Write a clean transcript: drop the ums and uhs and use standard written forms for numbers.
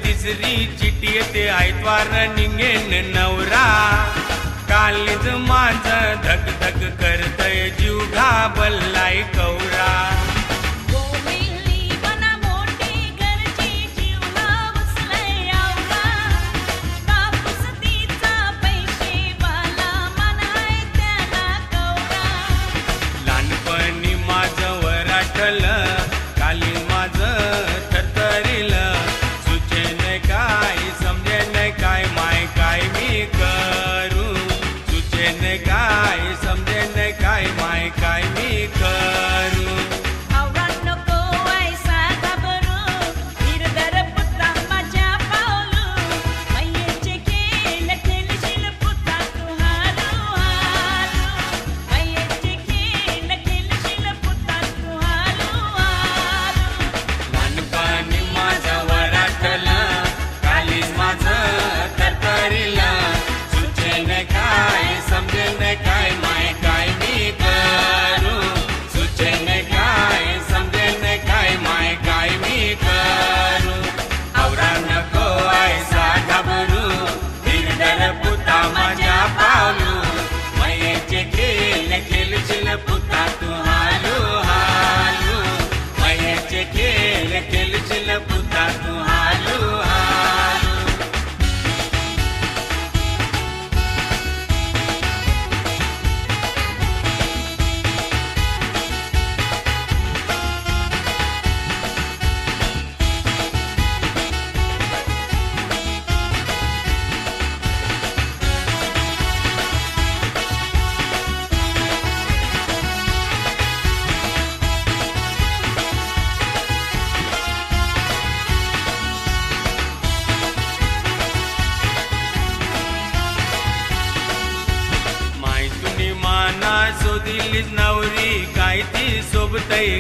तिसरी चिठी येते आयतवार निघेन नवरा कालीज माझं धक धक करतय जीव घाबरलाय कवरा लहानपणी माझं वराठलं काली माझं थरथरिल सुचेन काय समजेन काय माय काय मी करू सुचेन काय समजेन काय माय काय मी करू पुता तू हालू हालू मयेचे खेळ खेळशील पुता तू हालू हालू माना शोधिलीच नवरी काय ती सोबतय